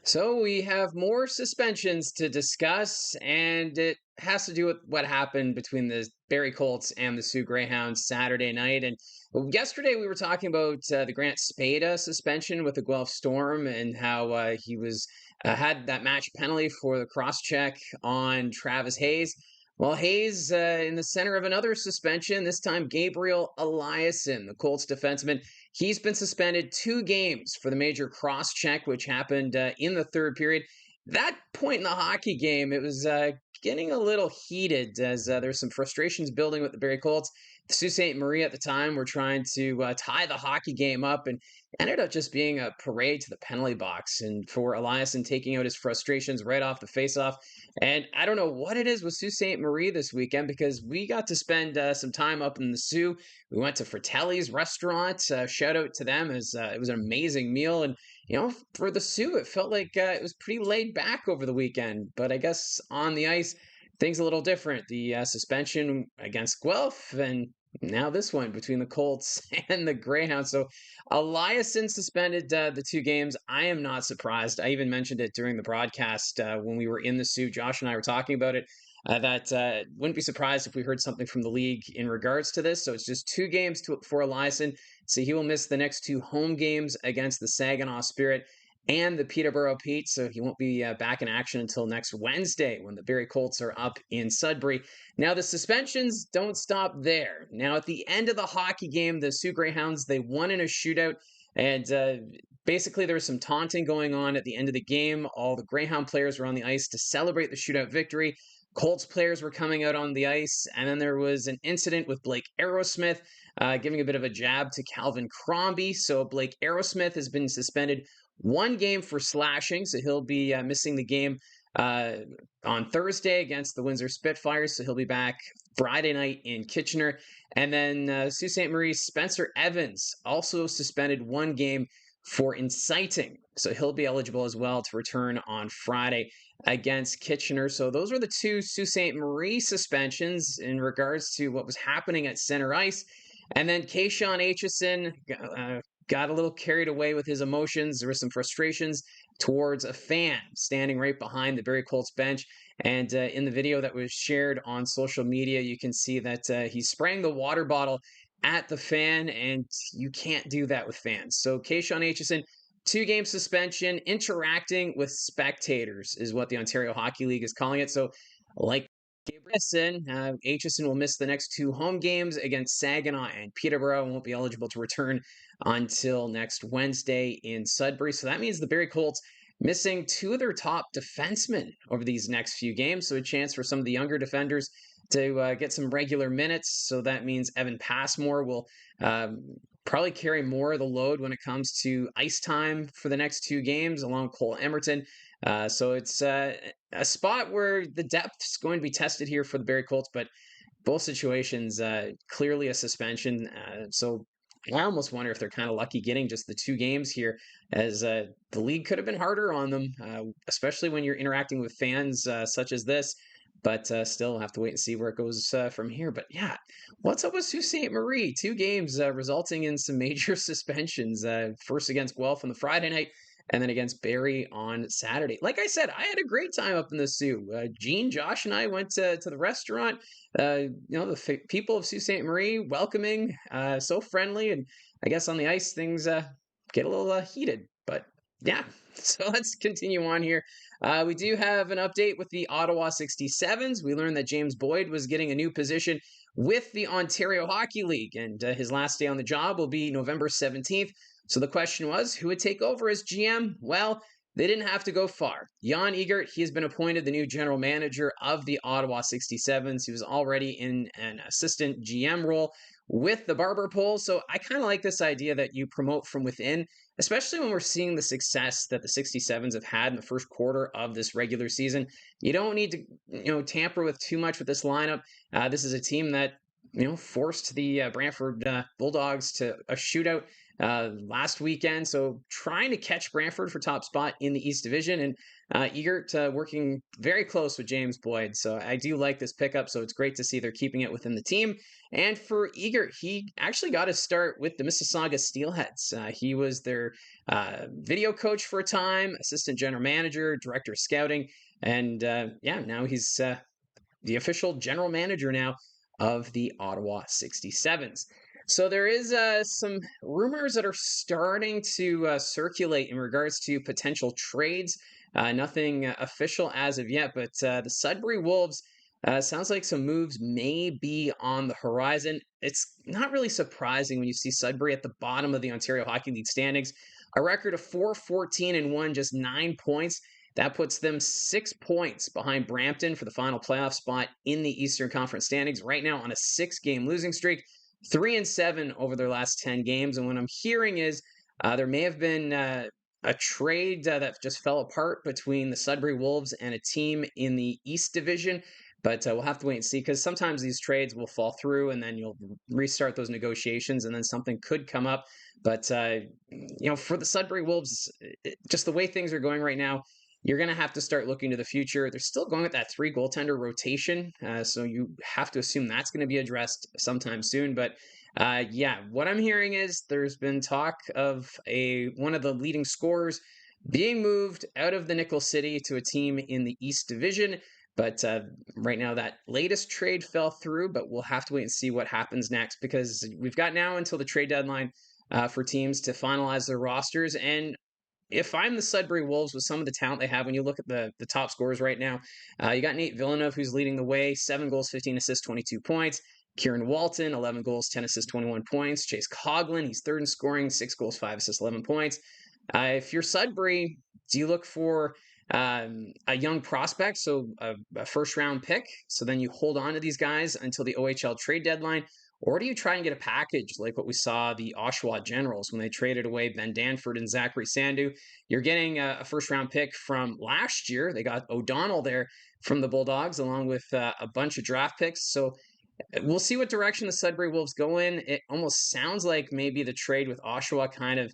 So we have more suspensions to discuss, and it has to do with what happened between the Barrie Colts and the Sioux Greyhounds Saturday night. And yesterday we were talking about the Grant Spada suspension with the Guelph Storm and how he was had that match penalty for the cross check on Travis Hayes. Well, Hayes in the center of another suspension, this time Gabrial Eliasson, the Colts defenseman. He's been suspended 2 games for the major cross check, which happened in the third period. That point in the hockey game, it was getting a little heated as there's some frustrations building with the Barrie Colts. The Sault Ste. Marie at the time were trying to tie the hockey game up and ended up just being a parade to the penalty box. And for Eliasson taking out his frustrations right off the faceoff. And I don't know what it is with Sault Ste. Marie this weekend because we got to spend some time up in the Sioux. We went to Fratelli's restaurant. Shout out to them as it was an amazing meal. And, for the Sioux, it felt like it was pretty laid back over the weekend. But I guess on the ice, things a little different. The suspension against Guelph and now this one between the Colts and the Greyhounds. So Eliasson suspended the 2 games. I am not surprised. I even mentioned it during the broadcast when we were in the Sioux. Josh and I were talking about it. That wouldn't be surprised if we heard something from the league in regards to this. So it's just 2 games for Eliasson. So he will miss the next 2 home games against the Saginaw Spirit and the Peterborough Pete. So he won't be back in action until next Wednesday when the Barrie Colts are up in Sudbury. Now, the suspensions don't stop there. Now, at the end of the hockey game, the Sioux Greyhounds, they won in a shootout. And basically, there was some taunting going on at the end of the game. All the Greyhound players were on the ice to celebrate the shootout victory. Colts players were coming out on the ice, and then there was an incident with Blake Arrowsmith giving a bit of a jab to Calvin Crombie. So Blake Arrowsmith has been suspended 1 game for slashing, so he'll be missing the game on Thursday against the Windsor Spitfires. So he'll be back Friday night in Kitchener. And then Sault Ste. Marie's Spencer Evans also suspended 1 game for inciting. So he'll be eligible as well to return on Friday against Kitchener. So those are the 2 Sault Ste. Marie suspensions in regards to what was happening at center ice. And then Kashawn Aitcheson got a little carried away with his emotions. There were some frustrations towards a fan standing right behind the Barrie Colts bench. And in the video that was shared on social media, you can see that he's spraying the water bottle at the fan, and you can't do that with fans. So Kashawn Aitcheson, 2 game suspension, interacting with spectators is what the Ontario Hockey League is calling it. So like Gabriel Aitcheson will miss the next 2 home games against Saginaw and Peterborough and won't be eligible to return until next Wednesday in Sudbury. So that means the Barrie Colts missing 2 of their top defensemen over these next few games. So a chance for some of the younger defenders to get some regular minutes. So that means Evan Passmore will probably carry more of the load when it comes to ice time for the next 2 games, along with Cole Emerton. So it's a spot where the depth is going to be tested here for the Barrie Colts, but both situations clearly a suspension. So I almost wonder if they're kind of lucky getting just the 2 games here, as the league could have been harder on them, especially when you're interacting with fans such as this. But still, we'll have to wait and see where it goes from here. But yeah, what's up with Sault Ste. Marie? 2 games resulting in some major suspensions. First against Guelph on the Friday night, and then against Barrie on Saturday. Like I said, I had a great time up in the Sioux. Gene, Josh, and I went to the restaurant. The people of Sault Ste. Marie, welcoming, so friendly. And I guess on the ice, things get a little heated. But yeah, so let's continue on here. We do have an update with the Ottawa 67's. We learned that James Boyd was getting a new position with the Ontario Hockey League, and his last day on the job will be November 17th. So the question was, who would take over as GM? Well, they didn't have to go far. Jan Egert, he has been appointed the new general manager of the Ottawa 67's. He was already in an assistant GM role with the Barber Pole. So I kind of like this idea that you promote from within, especially when we're seeing the success that the 67's have had in the first quarter of this regular season. You don't need to, tamper with too much with this lineup. This is a team that, forced the Brantford Bulldogs to a shootout last weekend. So trying to catch Brantford for top spot in the East Division, and Egert working very close with James Boyd. So I do like this pickup. So it's great to see they're keeping it within the team. And for Egert, he actually got his start with the Mississauga Steelheads. He was their video coach for a time, assistant general manager, director of scouting, and now he's the official general manager now of the Ottawa 67's. So there is some rumors that are starting to circulate in regards to potential trades. Nothing official as of yet, but the Sudbury Wolves sounds like some moves may be on the horizon. It's not really surprising when you see Sudbury at the bottom of the Ontario Hockey League standings, a record of 4-14-1, just 9 points. That puts them 6 points behind Brampton for the final playoff spot in the Eastern Conference standings. Right now on a 6-game losing streak, 3-7 over their last 10 games. And what I'm hearing is there may have been a trade that just fell apart between the Sudbury Wolves and a team in the East Division. But we'll have to wait and see, because sometimes these trades will fall through and then you'll restart those negotiations and then something could come up. But, for the Sudbury Wolves, just the way things are going right now, you're going to have to start looking to the future. They're still going with that 3 goaltender rotation, so you have to assume that's going to be addressed sometime soon. But what I'm hearing is there's been talk of one of the leading scorers being moved out of the Nickel City to a team in the East Division. But right now, that latest trade fell through, but we'll have to wait and see what happens next, because we've got now until the trade deadline for teams to finalize their rosters. And if I'm the Sudbury Wolves, with some of the talent they have, when you look at the top scorers right now, you got Nate Villeneuve, who's leading the way, 7 goals, 15 assists, 22 points. Kieran Walton, 11 goals, 10 assists, 21 points. Chase Coughlin, he's third in scoring, 6 goals, 5 assists, 11 points. If you're Sudbury, do you look for a young prospect, so a first-round pick, so then you hold on to these guys until the OHL trade deadline? Or do you try and get a package like what we saw the Oshawa Generals when they traded away Ben Danford and Zachary Sandu? You're getting a first-round pick from last year. They got O'Donnell there from the Bulldogs, along with a bunch of draft picks. So we'll see what direction the Sudbury Wolves go in. It almost sounds like maybe the trade with Oshawa kind of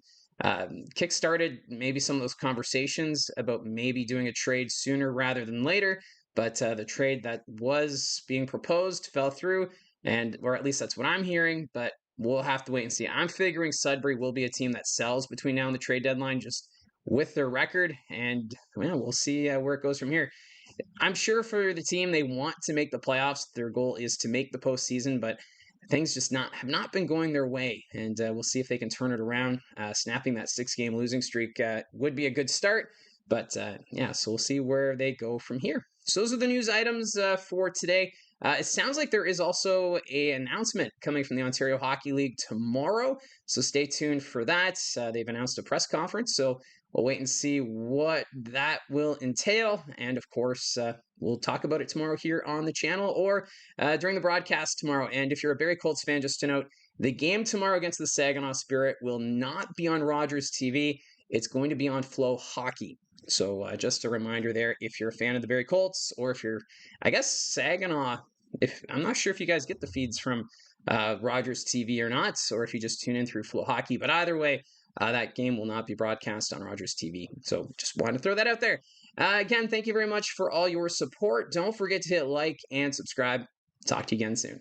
kickstarted maybe some of those conversations about maybe doing a trade sooner rather than later. But the trade that was being proposed fell through, or at least that's what I'm hearing. But we'll have to wait and see. I'm figuring Sudbury will be a team that sells between now and the trade deadline, just with their record, and we'll see where it goes from here. I'm sure for the team, they want to make the playoffs. Their goal is to make the postseason, but things just have not been going their way, and we'll see if they can turn it around. Snapping that 6-game losing streak would be a good start, but so we'll see where they go from here. So those are the news items for today. It sounds like there is also an announcement coming from the Ontario Hockey League tomorrow, so stay tuned for that. They've announced a press conference, so we'll wait and see what that will entail. And of course, we'll talk about it tomorrow here on the channel, or during the broadcast tomorrow. And if you're a Barrie Colts fan, just to note, the game tomorrow against the Saginaw Spirit will not be on Rogers TV. It's going to be on Flow Hockey. So just a reminder there, if you're a fan of the Barrie Colts, or if you're, I guess, Saginaw, I'm not sure if you guys get the feeds from Rogers TV or not, or if you just tune in through Flow Hockey. But either way, that game will not be broadcast on Rogers TV. So just wanted to throw that out there. Again, thank you very much for all your support. Don't forget to hit like and subscribe. Talk to you again soon.